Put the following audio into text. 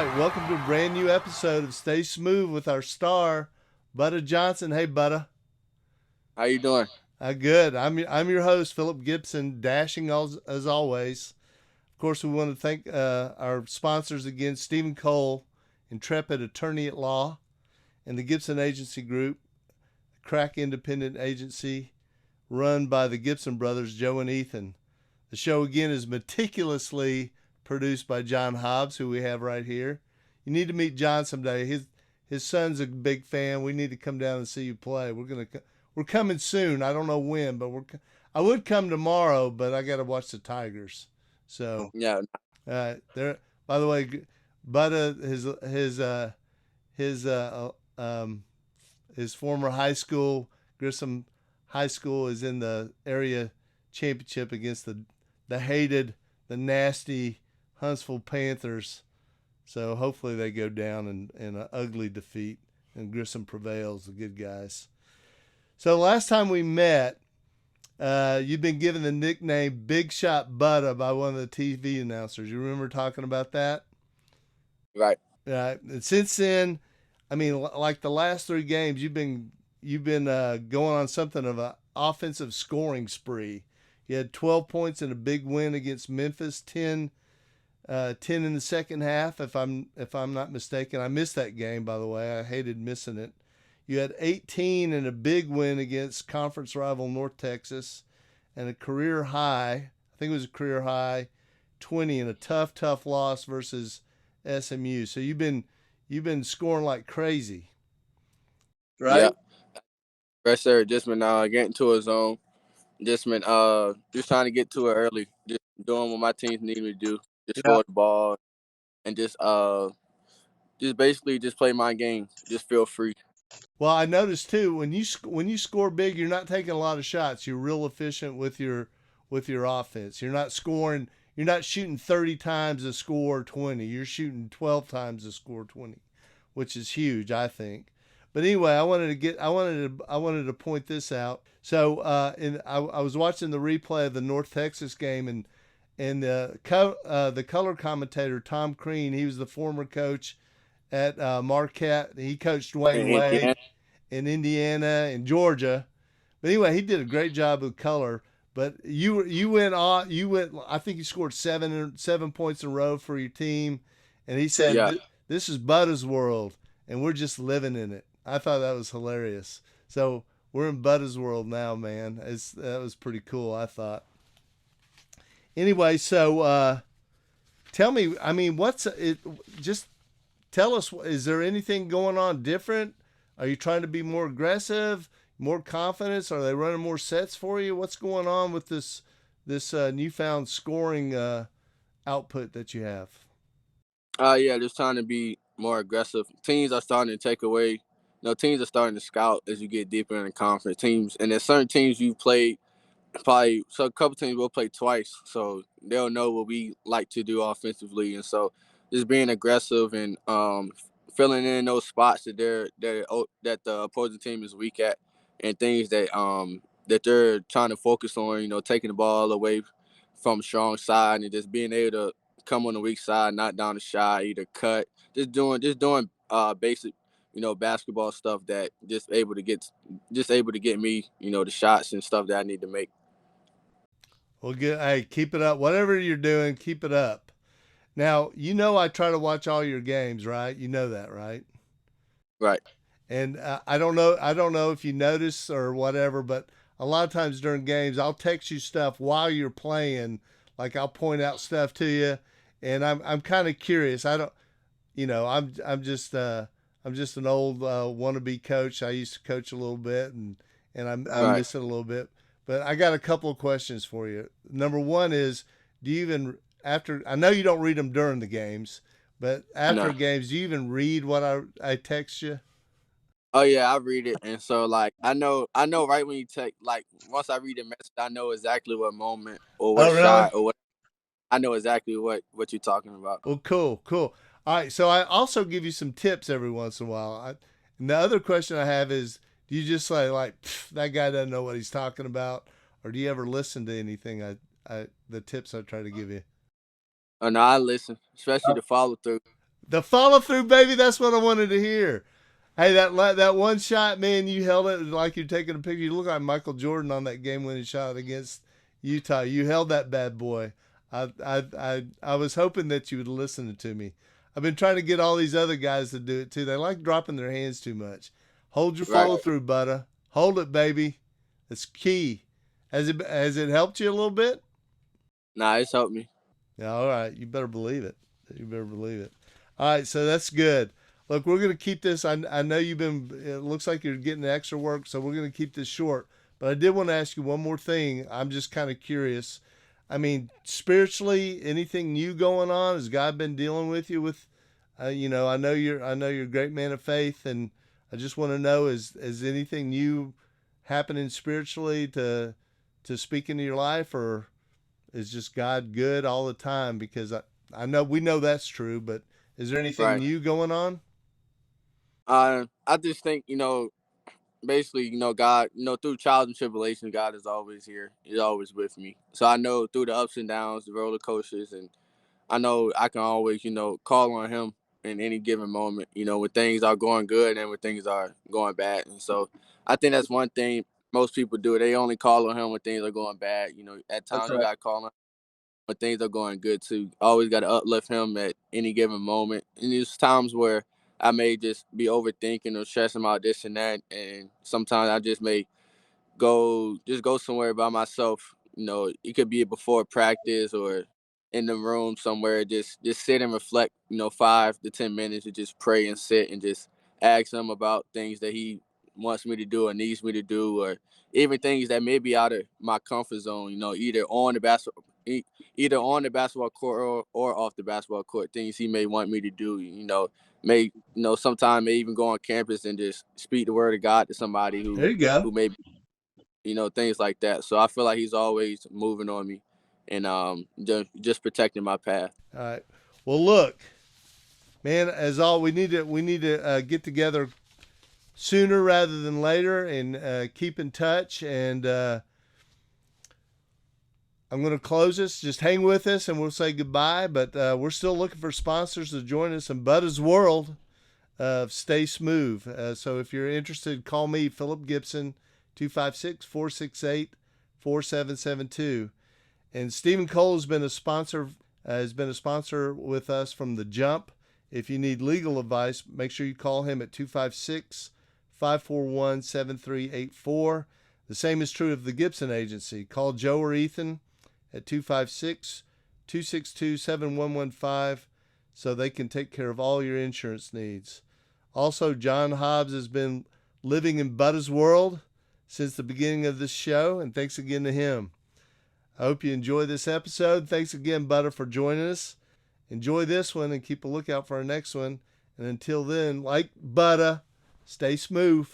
right, welcome to a brand new episode of Stay Smooth with our star, Butta Johnson. Hey, Butta. How you doing? Good. I'm your host, Philip Gibson, dashing as always. Of course, we want to thank our sponsors again, Stephen Cole, intrepid attorney at law, and the Gibson Agency Group, a crack independent agency run by the Gibson brothers, Joe and Ethan. The show again is meticulously produced by John Hobbs, who we have right here. You need to meet John someday. His son's a big fan. We need to come down and see you play. We're coming soon. I don't know when, but I would come tomorrow, but I got to watch the Tigers. So Yeah, there. By the way, Butta his his former high school, Grissom High School, is in the area championship against the hated, the nasty Huntsville Panthers. So hopefully they go down in an ugly defeat and Grissom prevails, the good guys. So last time we met, you've been given the nickname Big Shot Butta by one of the TV announcers. You remember talking about that? right. And since then, I mean, like the last three games, you've been going on something of an offensive scoring spree. You had 12 points in a big win against Memphis, 10 in the second half, if I'm not mistaken. I missed that game, by the way. I hated missing it. You had 18 in a big win against conference rival North Texas, and a career high, I think it was a career high, 20 in a tough loss versus SMU. So you've been scoring like crazy, Yeah, right? right, sir. Just been getting to a zone. Just trying to get to it early. Just doing what my teams need me to do. Just Yeah. score the ball and just basically just play my game. Just feel free. Well, I noticed too when you score big, you're not taking a lot of shots. You're real efficient with your offense. You're not scoring. You're not shooting 30 times to score 20. You're shooting 12 times to score 20, which is huge, I think. But anyway, I wanted to point this out. So, I was watching the replay of the North Texas game, and the color commentator Tom Crean, he was the former coach at Marquette. He coached Dwayne In Wade Indiana. in Indiana and Georgia. But anyway, he did a great job with color. But you went on. You went. I think you scored 7 points in a row for your team, and he said, Yeah, "This is Butta's world, and we're just living in it." I thought that was hilarious. So we're in Butta's world now, man. That was pretty cool. I thought. Anyway, so tell me. I mean, what's it? Just tell us. Is there anything going on different? Are you trying to be more aggressive, more confidence? Are they running more sets for you? What's going on with this newfound scoring output that you have? yeah. Just trying to be more aggressive. Teams are starting to take away. Teams are starting to scout as you get deeper in the conference. Teams, and there's certain teams you've played probably, so a couple teams will play twice, so they'll know what we like to do offensively, and so just being aggressive and filling in those spots that the opposing team is weak at, and things that they're trying to focus on. Taking the ball away from strong side and just being able to come on the weak side, knock down the shot, either cut, just doing basic basketball stuff that just able to get me the shots and stuff that I need to make. Well, good. Hey, keep it up. Whatever you're doing, keep it up. Now, I try to watch all your games, right? You know that, right? Right. And I don't know if you notice or whatever, but a lot of times during games, I'll text you stuff while you're playing. Like I'll point out stuff to you, and I'm kind of curious. I don't, I'm just an old wannabe coach. I used to coach a little bit, and I'm Right. missing a little bit. But I got a couple of questions for you. Number one is, do you even after? I know you don't read them during the games, but after No. games, do you even read what I text you? Oh yeah, I read it, and so like I know right when you take, like, once I read the message, I know exactly what moment or what Oh, really? shot or what. I know exactly what you're talking about. Well, cool. All right. So I also give you some tips every once in a while. And the other question I have is, do you just say like, that guy doesn't know what he's talking about, or do you ever listen to anything the tips I try to give you? Oh no, I listen, especially the follow through. The follow through, baby. That's what I wanted to hear. Hey, that one shot, man, you held it like you're taking a picture. You look like Michael Jordan on that game-winning shot against Utah. You held that bad boy. I was hoping that you would listen to me. I've been trying to get all these other guys to do it too. They like dropping their hands too much. Hold your Right. follow through, Butta. Hold it, baby. It's key. Has it helped you a little bit? Nah, it's helped me. Yeah, all right. You better believe it. You better believe it. All right, so that's good. Look, we're going to keep this. I know it looks like you're getting extra work, so we're going to keep this short. But I did want to ask you one more thing. I'm just kind of curious. I mean, spiritually, anything new going on? Has God been dealing with you with, I know you're a great man of faith, and I just want to know, is anything new happening spiritually to speak into your life, or is just God good all the time? Because I know we know that's true, but is there anything Right. new going on? I just think, basically, God, through trials and tribulations, God is always here. He's always with me. So I know through the ups and downs, the roller coasters, and I know I can always, call on Him in any given moment, when things are going good and when things are going bad. And so I think that's one thing most people do. They only call on Him when things are going bad. At That's times you right. got to call on when things are going good too. Always got to uplift Him at any given moment. And there's times where I may just be overthinking or stressing about this and that, and sometimes I just may go somewhere by myself. It could be before practice or in the room somewhere. Just sit and reflect. 5 to 10 minutes to just pray and sit and just ask Him about things that He wants me to do or needs me to do, or even things that may be out of my comfort zone. Either on the basketball court or off the basketball court. Things He may want me to do. Sometime may even go on campus and just speak the word of God to somebody There who you go. who may things like that. So I feel like He's always moving on me and just protecting my path. All right. Well, look, man. As all we need to get together sooner rather than later and keep in touch. And I'm going to close this. Just hang with us, and we'll say goodbye. But we're still looking for sponsors to join us in Butta's world of Stay Smoov. So if you're interested, call me, Philip Gibson, 256-468-4772. And Stephen Cole has been a sponsor with us from the jump. If you need legal advice, make sure you call him at 256-541-7384. The same is true of the Gibson Agency. Call Joe or Ethan at 256-262-7115 so they can take care of all your insurance needs. Also, John Hobbs has been living in Butta's world since the beginning of this show, and thanks again to him. I hope you enjoy this episode. Thanks again, Butta, for joining us. Enjoy this one and keep a lookout for our next one. And until then, like Butta, stay smooth.